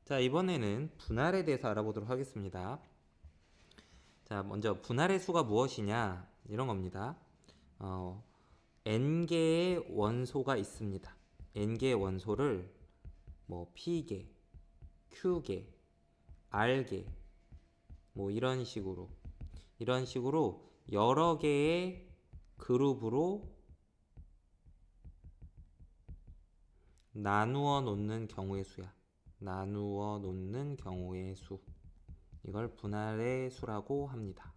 자, 이번에는 분할에 대해서 알아보도록 하겠습니다. 자, 먼저 분할의 수가 무엇이냐 이런 겁니다. n개의 원소가 있습니다. n개의 원소를 뭐 p개, q개, r개 뭐 이런 식으로 여러 개의 그룹으로 나누어 놓는 경우의 수야. 나누어 놓는 경우의 수. 이걸 분할의 수라고 합니다.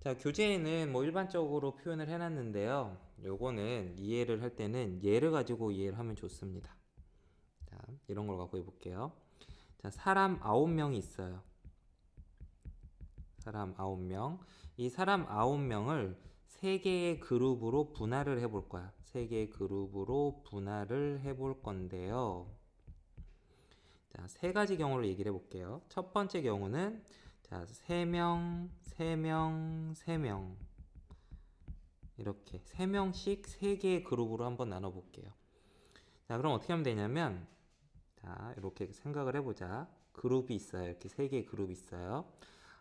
자, 교재에는 뭐 일반적으로 표현을 해놨는데요. 요거는 이해를 할 때는 예를 가지고 이해를 하면 좋습니다. 자, 이런 걸 갖고 해볼게요. 자, 사람 9명이 있어요. 사람 9명. 이 사람 9명을 3개의 그룹으로 분할을 해볼 거야. 3개의 그룹으로 분할을 해볼 건데요. 자, 3가지 경우를 얘기를 해볼게요. 첫 번째 경우는 자, 3명, 3명, 3명 이렇게 3명씩 3개의 그룹으로 한번 나눠볼게요. 자, 그럼 어떻게 하면 되냐면 자, 이렇게 생각을 해보자. 그룹이 있어요. 이렇게 3개의 그룹이 있어요.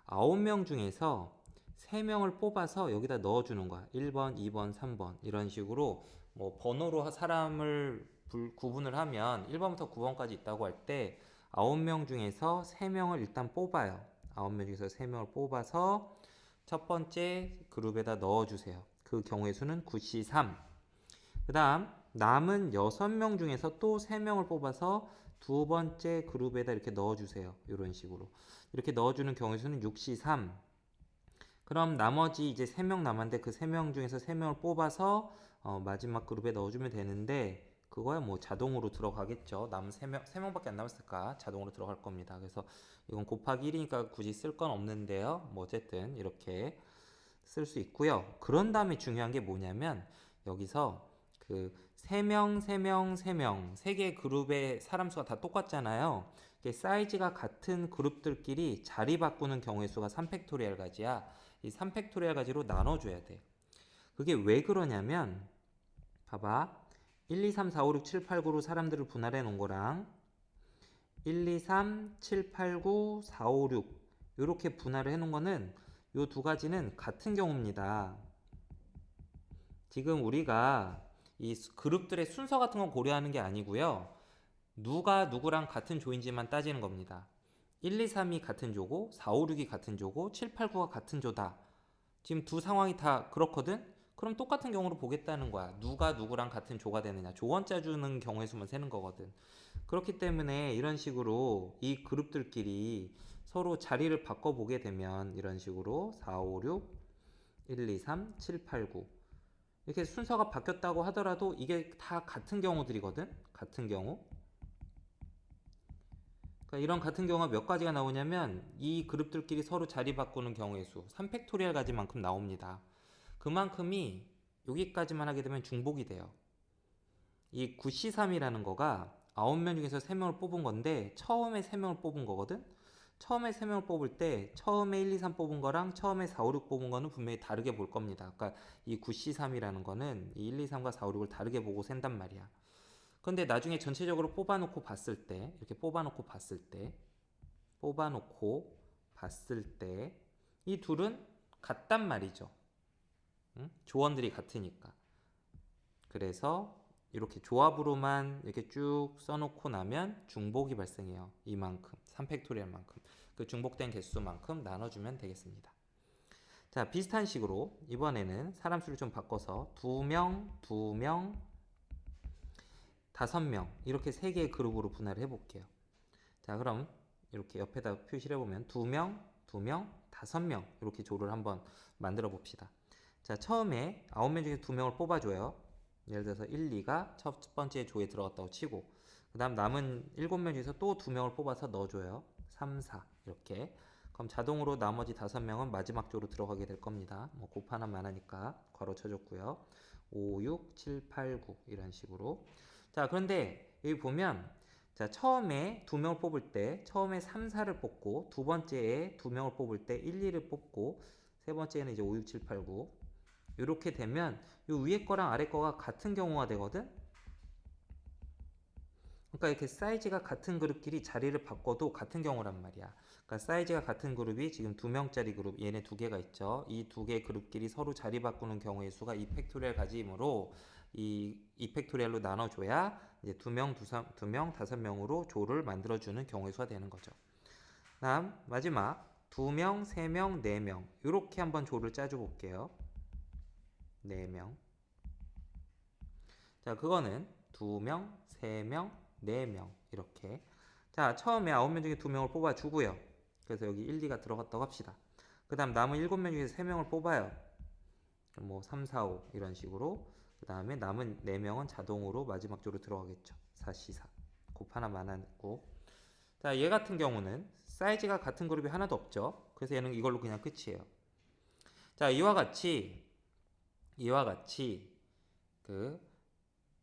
9명 중에서 3명을 뽑아서 여기다 넣어주는 거야. 1번, 2번, 3번 이런 식으로 뭐 번호로 사람을 구분을 하면 1번부터 9번까지 있다고 할 때 9명 중에서 3명을 일단 뽑아요. 9명 중에서 3명을 뽑아서 첫 번째 그룹에다 넣어주세요. 그 경우의 수는 9C3. 그 다음 남은 6명 중에서 또 3명을 뽑아서 두 번째 그룹에다 이렇게 넣어주세요. 이런 식으로 이렇게 넣어주는 경우의 수는 6C3. 그럼 나머지 이제 3명 남았는데 그 3명 중에서 3명을 뽑아서 마지막 그룹에 넣어주면 되는데 그거야 뭐 자동으로 들어가겠죠. 남은 3명밖에 안 남았을까 자동으로 들어갈 겁니다. 그래서 이건 곱하기 1이니까 굳이 쓸 건 없는데요. 뭐 어쨌든 이렇게 쓸 수 있고요. 그런 다음에 중요한 게 뭐냐면 여기서 그 3명, 3명, 3명 3개의 그룹의 사람 수가 다 똑같잖아요. 사이즈가 같은 그룹들끼리 자리 바꾸는 경우의 수가 3팩토리얼 가지야. 이 3팩토리얼 가지로 나눠줘야 돼. 그게 왜 그러냐면 봐봐. 1, 2, 3, 4, 5, 6, 7, 8, 9로 사람들을 분할해 놓은 거랑 1, 2, 3, 7, 8, 9, 4, 5, 6 이렇게 분할을 해 놓은 거는 요 두 가지는 같은 경우입니다. 지금 우리가 이 그룹들의 순서 같은 건 고려하는 게 아니고요. 누가 누구랑 같은 조인지만 따지는 겁니다. 1, 2, 3이 같은 조고 4, 5, 6이 같은 조고 7, 8, 9가 같은 조다. 지금 두 상황이 다 그렇거든? 그럼 똑같은 경우로 보겠다는 거야. 누가 누구랑 같은 조가 되느냐. 조원자 주는 경우의 수만 세는 거거든. 그렇기 때문에 이런 식으로 이 그룹들끼리 서로 자리를 바꿔보게 되면 이런 식으로 4, 5, 6, 1, 2, 3, 7, 8, 9 이렇게 순서가 바뀌었다고 하더라도 이게 다 같은 경우들이거든? 같은 경우. 그러니까 이런 같은 경우가 몇 가지가 나오냐면 이 그룹들끼리 서로 자리 바꾸는 경우의 수 3팩토리얼 가지만큼 나옵니다. 그만큼이 여기까지만 하게 되면 중복이 돼요. 이 9C3이라는 거가 9명 중에서 3명을 뽑은 건데 처음에 3명을 뽑은 거거든? 처음에 3명을 뽑을 때 처음에 1, 2, 3 뽑은 거랑 처음에 4, 5, 6 뽑은 거는 분명히 다르게 볼 겁니다. 그러니까 이 9C3이라는 거는 이 1, 2, 3과 4, 5, 6을 다르게 보고 센단 말이야. 근데 나중에 전체적으로 뽑아놓고 봤을 때 이렇게 뽑아놓고 봤을 때 이 둘은 같단 말이죠. 응? 조원들이 같으니까. 그래서 이렇게 조합으로만 이렇게 쭉 써놓고 나면 중복이 발생해요. 이만큼 3팩토리얼만큼 그 중복된 개수만큼 나눠주면 되겠습니다. 자, 비슷한 식으로 이번에는 사람 수를 좀 바꿔서 2명, 2명, 5명 이렇게 3개의 그룹으로 분할을 해볼게요. 자, 그럼 이렇게 옆에다 표시를 해보면 2명, 2명, 5명 이렇게 조를 한번 만들어 봅시다. 자, 처음에 9명 중에 2명을 뽑아줘요. 예를 들어서 1, 2가 첫 번째 조에 들어갔다고 치고 그 다음 남은 7명 중에서 또 2명을 뽑아서 넣어줘요. 3, 4 이렇게. 그럼 자동으로 나머지 5명은 마지막 조로 들어가게 될 겁니다. 뭐 곱하나만 하니까 괄호 쳐줬고요. 5, 6, 7, 8, 9 이런 식으로. 자, 그런데 여기 보면 자, 처음에 2명을 뽑을 때 처음에 3, 4를 뽑고 두 번째에 2명을 뽑을 때 1, 2를 뽑고 세 번째는 이제 5, 6, 7, 8, 9 이렇게 되면 이 위에 거랑 아래 거가 같은 경우가 되거든. 그러니까 이렇게 사이즈가 같은 그룹끼리 자리를 바꿔도 같은 경우란 말이야. 그러니까 사이즈가 같은 그룹이 지금 2명짜리 그룹, 얘네 두 개가 있죠. 이 두 개 그룹끼리 서로 자리 바꾸는 경우의 수가 2팩토리얼 가지이므로 이 2팩토리얼로 나눠줘야 이제 2명, 2명, 5명으로 조를 만들어주는 경우의 수가 되는 거죠. 다음 마지막 2명, 3명, 4명 이렇게 한번 조를 짜줘 볼게요. 4명. 자, 그거는 2명, 3명, 4명 이렇게. 자, 처음에 9명 중에 2명을 뽑아주고요. 그래서 여기 1, 2가 들어갔다고 합시다. 그 다음 남은 7명 중에서 3명을 뽑아요. 뭐 3, 4, 5 이런 식으로. 그 다음에 남은 4명은 자동으로 마지막 조로 들어가겠죠. 4, 4 곱 하나 많았고. 자, 얘 같은 경우는 사이즈가 같은 그룹이 하나도 없죠. 그래서 얘는 이걸로 그냥 끝이에요. 자, 이와 같이 그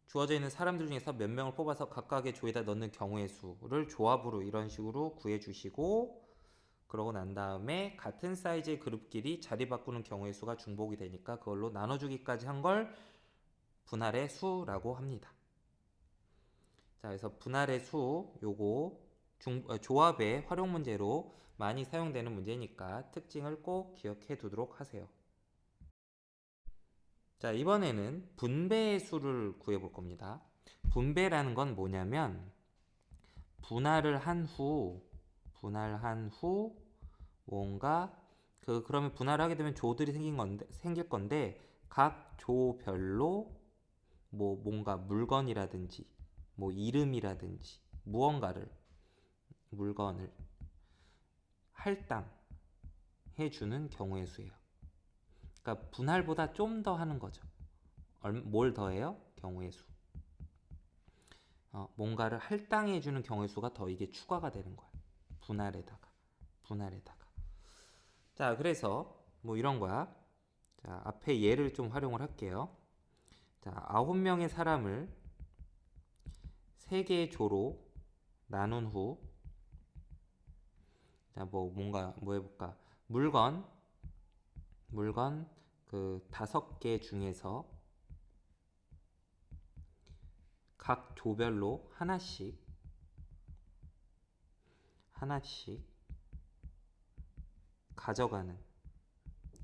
주어져 있는 사람들 중에서 몇 명을 뽑아서 각각의 조에다 넣는 경우의 수를 조합으로 이런 식으로 구해주시고, 그러고 난 다음에 같은 사이즈의 그룹끼리 자리 바꾸는 경우의 수가 중복이 되니까 그걸로 나눠주기까지 한 걸 분할의 수라고 합니다. 자, 그래서 분할의 수 요거 조합의 활용 문제로 많이 사용되는 문제니까 특징을 꼭 기억해 두도록 하세요. 자, 이번에는 분배의 수를 구해볼 겁니다. 분배라는 건 뭐냐면 분할을 한 후 뭔가 그러면 분할을 하게 되면 조들이 생길 건데 각 조별로 뭐 뭔가 물건이라든지 뭐 이름이라든지 물건을 할당해 주는 경우의 수예요. 그러니까 분할보다 좀 더 하는 거죠. 뭘 더해요? 경우의 수. 뭔가를 할당해 주는 경우의 수가 더 이게 추가가 되는 거야. 분할에다가. 자, 그래서 뭐 이런 거야. 자, 앞에 예를 좀 활용을 할게요. 자, 9명의 사람을 3개의 조로 나눈 후, 자, 뭐 해볼까? 물건 그 5개 중에서 각 조별로 하나씩 가져가는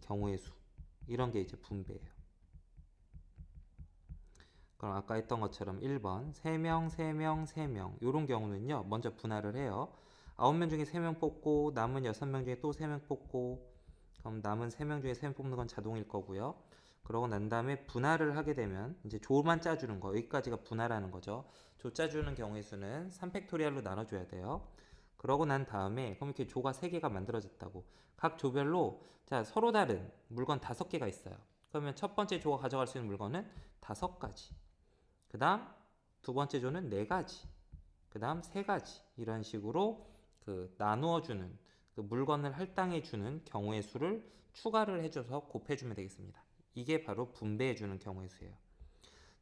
경우의 수, 이런 게 이제 분배예요. 그럼 아까 했던 것처럼 1번 3명, 3명, 3명 이런 경우는요, 먼저 분할을 해요. 9명 중에 3명 뽑고 남은 6명 중에 또 3명 뽑고, 그럼 남은 3명 중에 3명 뽑는 건 자동일 거고요. 그러고 난 다음에 분할을 하게 되면 이제 조만 짜주는 거, 여기까지가 분할하는 거죠. 조 짜주는 경우의 수는 3팩토리얼로 나눠줘야 돼요. 그러고 난 다음에 그럼 이렇게 조가 3개가 만들어졌다고, 각 조별로 자 서로 다른 물건 5개가 있어요. 그러면 첫 번째 조가 가져갈 수 있는 물건은 5가지, 그 다음 두 번째 조는 4가지, 그 다음 3가지, 이런 식으로 나누어주는 물건을 할당해주는 경우의 수를 추가를 해줘서 곱해주면 되겠습니다. 이게 바로 분배해주는 경우의 수예요.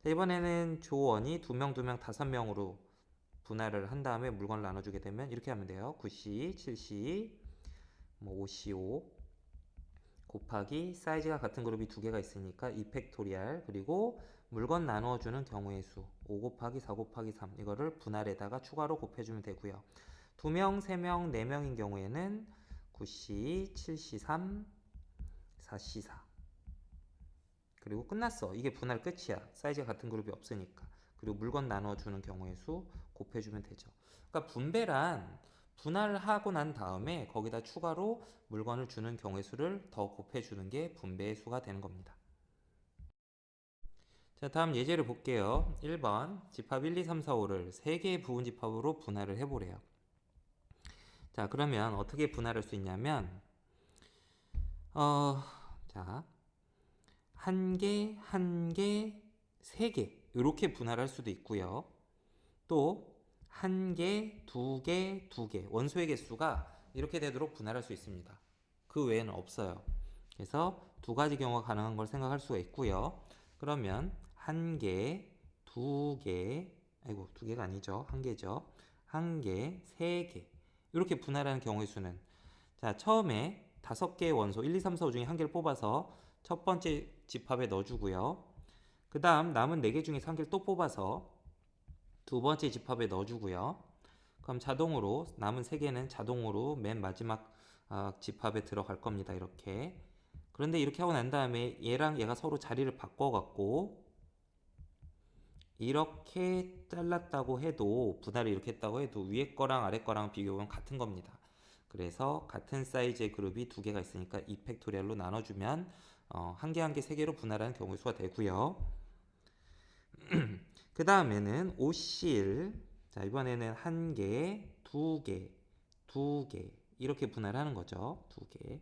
자, 이번에는 조원이 2명, 2명, 5명으로 분할을 한 다음에 물건을 나눠주게 되면 이렇게 하면 돼요. 9C, 7C, 5C5 곱하기 사이즈가 같은 그룹이 2개가 있으니까 2팩토리얼, 그리고 물건 나누어주는 경우의 수 5 곱하기 4 곱하기 3, 이거를 분할에다가 추가로 곱해주면 되고요. 2명, 3명, 4명인 경우에는 9C, 7C3, 4C4, 그리고 끝났어. 이게 분할 끝이야. 사이즈가 같은 그룹이 없으니까. 그리고 물건 나눠주는 경우의 수 곱해주면 되죠. 그러니까 분배란 분할을 하고 난 다음에 거기다 추가로 물건을 주는 경우의 수를 더 곱해주는 게 분배의 수가 되는 겁니다. 자, 다음 예제를 볼게요. 1번 집합 1, 2, 3, 4, 5를 3개의 부분 집합으로 분할을 해보래요. 자, 그러면 어떻게 분할할 수 있냐면 자, 1개, 1개, 3개 이렇게 분할할 수도 있고요. 또 1개, 2개, 2개 원소의 개수가 이렇게 되도록 분할할 수 있습니다. 그 외에는 없어요. 그래서 2가지 경우가 가능한 걸 생각할 수가 있고요. 그러면 1개, 2개, 2개가 아니죠. 1개죠. 1개, 3개 이렇게 분할하는 경우의 수는, 자, 처음에 5개의 원소 1, 2, 3, 4, 5 중에 1개를 뽑아서 첫 번째 집합에 넣어주고요. 그 다음 남은 4개 중에 1개를 또 뽑아서 두 번째 집합에 넣어주고요. 그럼 자동으로 남은 세 개는 자동으로 맨 마지막 집합에 들어갈 겁니다. 이렇게. 그런데 이렇게 하고 난 다음에 얘랑 얘가 서로 자리를 바꿔갖고 이렇게 잘랐다고 해도 분할을 이렇게 했다고 해도 위에 거랑 아래 거랑 비교하면 같은 겁니다. 그래서 같은 사이즈의 그룹이 두 개가 있으니까 2팩토리얼로 나눠주면 한 개 한 개 세 개로 분할하는 경우의 수가 되고요. 그 다음에는 OCL. 자, 이번에는 한 개, 두 개, 두 개 이렇게 분할하는 거죠. 두 개.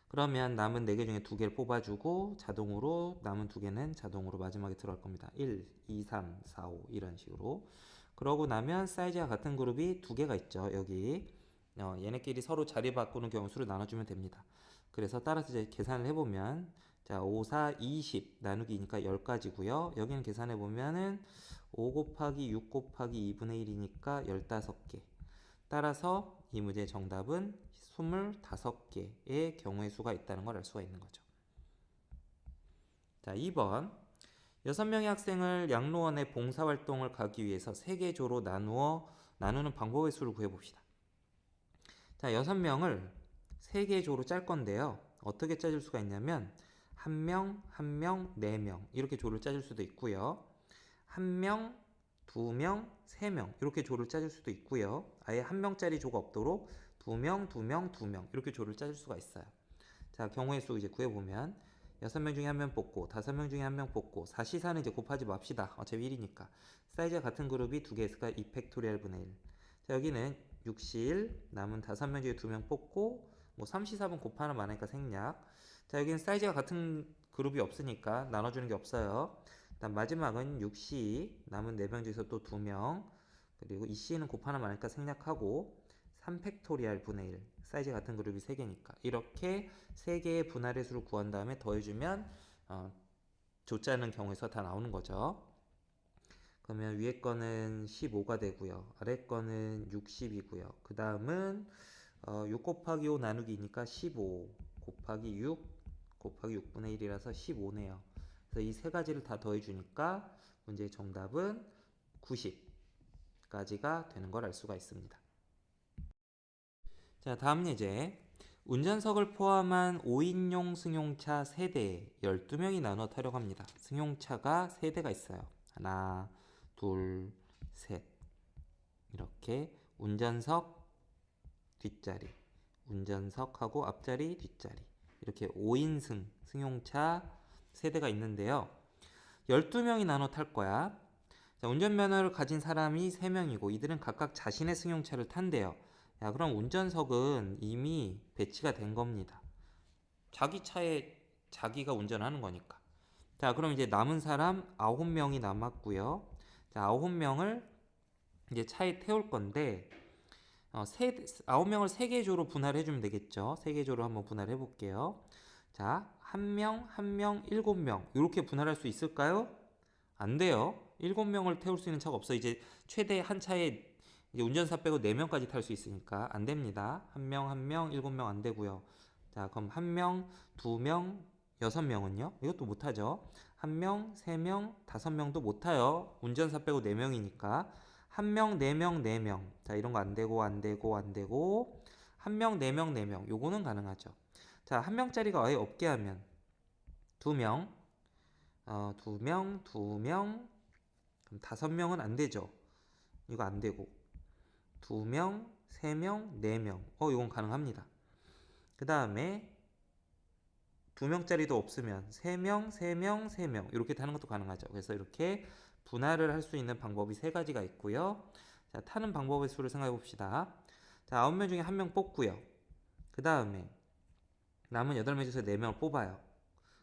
그러면 남은 4개 중에 2개를 뽑아주고 자동으로 남은 2개는 자동으로 마지막에 들어갈 겁니다. 1, 2, 3, 4, 5 이런 식으로. 그러고 나면 사이즈가 같은 그룹이 2개가 있죠. 여기 얘네끼리 서로 자리 바꾸는 경우 수를 나눠주면 됩니다. 그래서 따라서 이제 계산을 해보면 자 5, 4, 20 나누기니까 10가지고요. 여기는 계산해보면은 5 곱하기 6 곱하기 2분의 1이니까 15개. 따라서 이 문제의 정답은 25개의 경우의 수가 있다는 걸 알 수가 있는 거죠. 자, 2번. 6명의 학생을 양로원에 봉사활동을 가기 위해서 3개 조로 나누는 방법의 수를 구해봅시다. 자, 6명을 3개 조로 짤 건데요. 어떻게 짜줄 수가 있냐면 1명, 1명, 4명 이렇게 조를 짜줄 수도 있고요. 1명, 2명, 3명 이렇게 조를 짜줄 수도 있고요. 아예 1명짜리 조가 없도록 2명, 2명, 2명 이렇게 조를 짜줄 수가 있어요. 자, 경우의 수 이제 구해보면 6명 중에 1명 뽑고 5명 중에 1명 뽑고 4시4는 이제 곱하지 맙시다. 어차피 1이니까. 사이즈가 같은 그룹이 2개 있으니까 2팩토리얼 분의 1. 자, 여기는 6시1 남은 5명 중에 2명 뽑고 뭐 3시4분 곱하는 많으니까 생략. 자, 여기는 사이즈가 같은 그룹이 없으니까 나눠주는 게 없어요. 일단 마지막은 6시 남은 4명 중에서 또 2명 그리고 이 C는 곱하나 많으니까 생략하고 3팩토리얼 분의 1 사이즈 같은 그룹이 3개니까 이렇게 3개의 분할의 수를 구한 다음에 더해주면 조짜는 경우에서 다 나오는 거죠. 그러면 위에 거는 15가 되고요. 아래 거는 60이고요. 그 다음은 6 곱하기 5 나누기니까 15 곱하기 6 곱하기 6분의 1이라서 15네요. 그래서 이 세 가지를 다 더해주니까 문제의 정답은 90까지가 되는 걸 알 수가 있습니다. 자, 다음 예제. 운전석을 포함한 5인용 승용차 3대에 12명이 나눠 타려고 합니다. 승용차가 3대가 있어요. 하나, 둘, 셋. 이렇게 운전석 뒷자리, 운전석하고 앞자리 뒷자리 이렇게 5인승 승용차 3대가 있는데요. 12명이 나눠 탈 거야. 자, 운전면허를 가진 사람이 3명이고 이들은 각각 자신의 승용차를 탄대요. 야, 그럼 운전석은 이미 배치가 된 겁니다. 자기 차에 자기가 운전하는 거니까. 자, 그럼 이제 남은 사람 9명이 남았고요. 자, 9명을 이제 차에 태울 건데 9명을 3개 조로 분할해 주면 되겠죠. 3개 조로 한번 분할해 볼게요. 자, 1명, 1명, 7명 이렇게 분할할 수 있을까요? 안 돼요. 7명을 태울 수 있는 차가 없어. 이제 최대 한 차에 이제 운전사 빼고 4명까지 탈 수 있으니까 안 됩니다. 1명, 1명, 7명 안 되고요. 자, 그럼 1명, 2명, 6명은요? 이것도 못 하죠. 1명, 3명, 5명도 못 타요. 운전사 빼고 4명이니까. 1명, 4명, 4명. 자, 이런 거 안 되고, 안 되고, 안 되고. 1명, 4명, 4명. 요거는 가능하죠. 자, 1명짜리가 아예 없게 하면 2명, 2명, 2명, 그럼 5명은 안 되죠. 이거 안 되고. 2명, 3명, 4명. 이건 가능합니다. 그 다음에 2명짜리도 없으면 3명, 3명, 3명 이렇게 타는 것도 가능하죠. 그래서 이렇게 분할을 할 수 있는 방법이 3가지가 있고요. 자, 타는 방법의 수를 생각해 봅시다. 자, 9명 중에 1명 뽑고요. 그 다음에 남은 8명 중에서 4명을 뽑아요.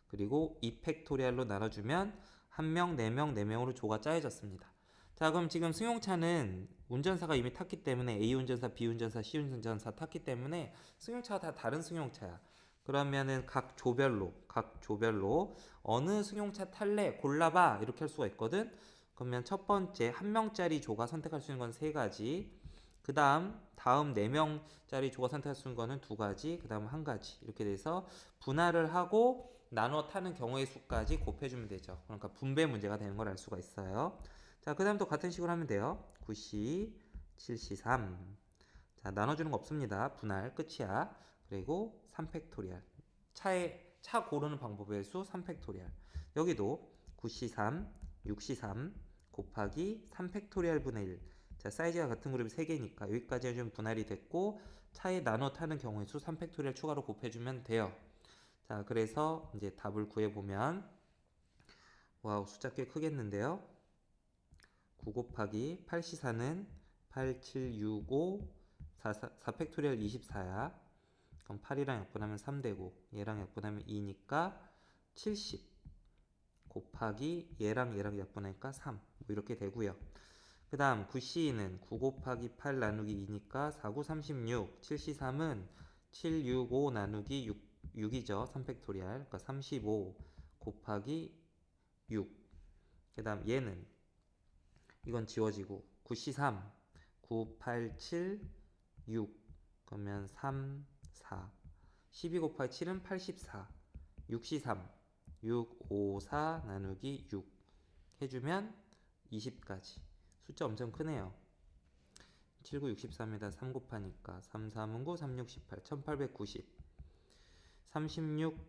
그리고 2팩토리얼로 나눠주면 1명, 4명, 4명으로 조가 짜여졌습니다. 자, 그럼 지금 승용차는 운전사가 이미 탔기 때문에 A 운전사, B 운전사, C 운전사 탔기 때문에 승용차가 다 다른 승용차야. 그러면은 각 조별로 어느 승용차 탈래 골라봐 이렇게 할 수가 있거든. 그러면 첫 번째 1명짜리 조가 선택할 수 있는 건 3가지. 그 다음 4명짜리 조가 선택할 수 있는 거는 2가지. 그 다음 1가지. 이렇게 돼서 분할을 하고 나눠 타는 경우의 수까지 곱해주면 되죠. 그러니까 분배 문제가 되는 걸 알 수가 있어요. 자, 그 다음 또 같은 식으로 하면 돼요. 9C, 7C3. 자, 나눠주는 거 없습니다. 분할 끝이야. 그리고 3팩토리얼. 차 고르는 방법의 수 3팩토리얼. 여기도 9C3, 6C3 곱하기 3팩토리얼 분의 1. 자, 사이즈가 같은 그룹이 3개니까 여기까지 해주면 분할이 됐고, 차에 나눠 타는 경우의 수 3팩토리얼 추가로 곱해주면 돼요. 자, 그래서 이제 답을 구해보면, 와우, 숫자 꽤 크겠는데요. 9 곱하기 8C4는 8, 7, 6, 5, 4팩토리얼 24야. 그럼 8이랑 약분하면 3되고 얘랑 약분하면 2니까 70 곱하기 얘랑 약분하니까 3. 뭐 이렇게 되고요. 그 다음 9C는 9 곱하기 8 나누기 2니까 4, 9, 36. 7C3은 7, 6, 5 나누기 6이죠. 3팩토리얼. 그러니까 35 곱하기 6. 그 다음 얘는 이건 지워지고 9C3 9, 8, 7, 6 그러면 3, 4 12 곱하기 7은 84 6C3 6, 5, 4 나누기 6 해주면 20까지 숫자 엄청 크네요. 7, 9, 63에다 3 곱하니까 3, 3은 9, 3, 6, 18 1890 36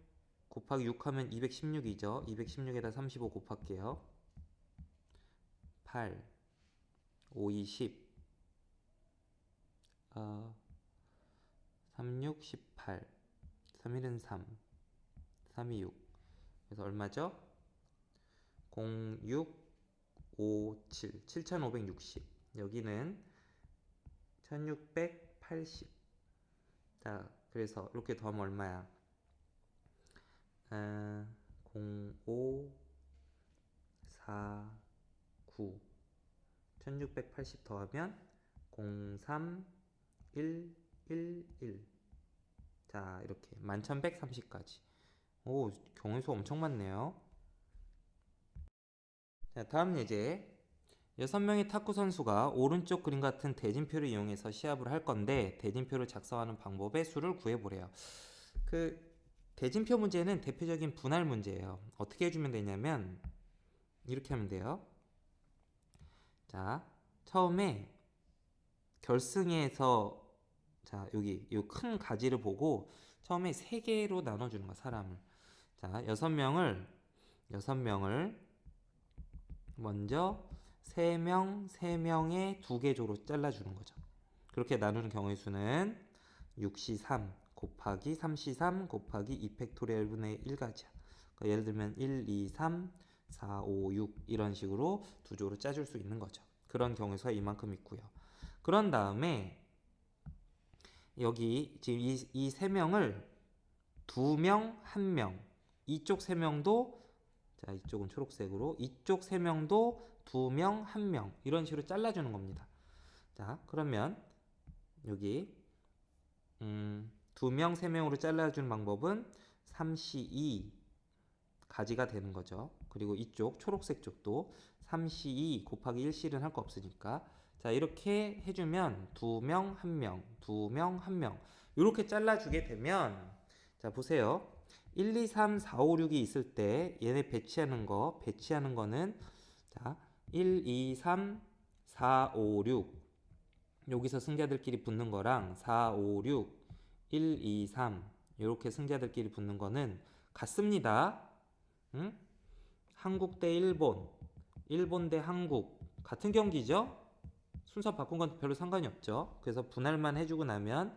곱하기 6 하면 216이죠. 216에다 35 곱할게요. 8 5, 20 3, 6, 18 3, 1은 3 3, 2, 6 그래서 얼마죠? 0, 6, 5, 7 7560 여기는 1680 자, 그래서 이렇게 더하면 얼마야? 0, 5, 4, 9 1680 더하면 0, 3, 1, 1, 1 자, 이렇게 11130까지 오, 경우수 엄청 많네요. 자, 다음 예제 6명의 탁구 선수가 오른쪽 그림 같은 대진표를 이용해서 시합을 할 건데 대진표를 작성하는 방법의 수를 구해보래요. 그 대진표 문제는 대표적인 분할 문제예요. 어떻게 해주면 되냐면 이렇게 하면 돼요. 자, 처음에 결승에서 자, 여기 이 큰 가지를 보고 처음에 3개로 나눠주는 거야, 사람을. 자, 6명을 먼저 3명, 3명의 2개 조로 잘라주는 거죠. 그렇게 나누는 경우의 수는 6C3 곱하기 3C3 곱하기 2팩토리얼 분의 1가지야. 그러니까 예를 들면 1, 2, 3, 4, 5, 6 이런 식으로 2조로 짜줄 수 있는 거죠. 그런 경우의 수가 이만큼 있고요. 그런 다음에 여기 지금 이 3명을 2명, 1명 이쪽 3명도 자, 이쪽은 초록색으로 이쪽 3명도 2명, 1명 이런 식으로 잘라주는 겁니다. 자, 그러면 여기 2명, 3명으로 잘라주는 방법은 3C2 가지가 되는 거죠. 그리고 이쪽 초록색 쪽도 3C2 곱하기 1C는 할 거 없으니까 자, 이렇게 해주면 2명, 1명, 2명, 1명 이렇게 잘라주게 되면 자, 보세요. 1, 2, 3, 4, 5, 6이 있을 때 얘네 배치하는 거는 자, 1, 2, 3, 4, 5, 6 여기서 승자들끼리 붙는 거랑 4, 5, 6, 1, 2, 3 이렇게 승자들끼리 붙는 거는 같습니다. 응? 한국 대 일본, 일본 대 한국 같은 경기죠? 순서 바꾼 건 별로 상관이 없죠. 그래서 분할만 해주고 나면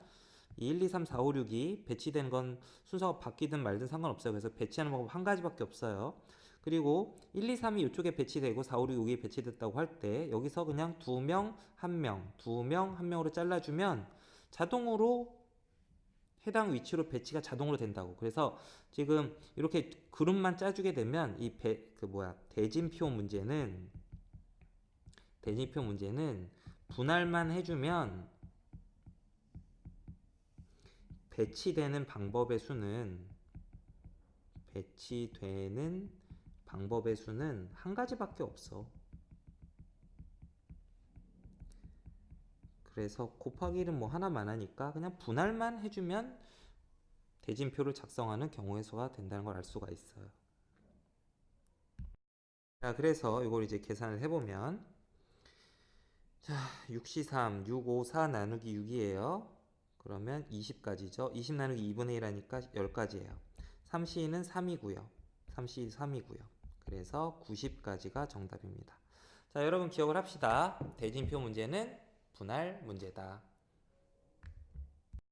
1, 2, 3, 4, 5, 6이 배치된 건 순서가 바뀌든 말든 상관없어요. 그래서 배치하는 방법 한 가지밖에 없어요. 그리고 1, 2, 3이 이쪽에 배치되고 4, 5, 6, 6이 배치됐다고 할 때 여기서 그냥 2명, 1명, 2명, 1명으로 잘라주면 자동으로 해당 위치로 배치가 자동으로 된다고. 그래서 지금 이렇게 그룹만 짜주게 되면 이 대진표 문제는 분할만 해주면 배치되는 방법의 수는 한 가지밖에 없어. 그래서 곱하기는 뭐 하나만 하니까 그냥 분할만 해주면 대진표를 작성하는 경우의 수가 된다는 걸 알 수가 있어요. 자, 그래서 이걸 이제 계산을 해보면 자, 6시 3, 6, 5, 4 나누기 6이에요. 그러면 20까지죠. 20 나누기 2분의 1 하니까 10까지예요. 3시는 3이고요. 3시 3이고요. 그래서 90까지가 정답입니다. 자, 여러분 기억을 합시다. 대진표 문제는 분할 문제다.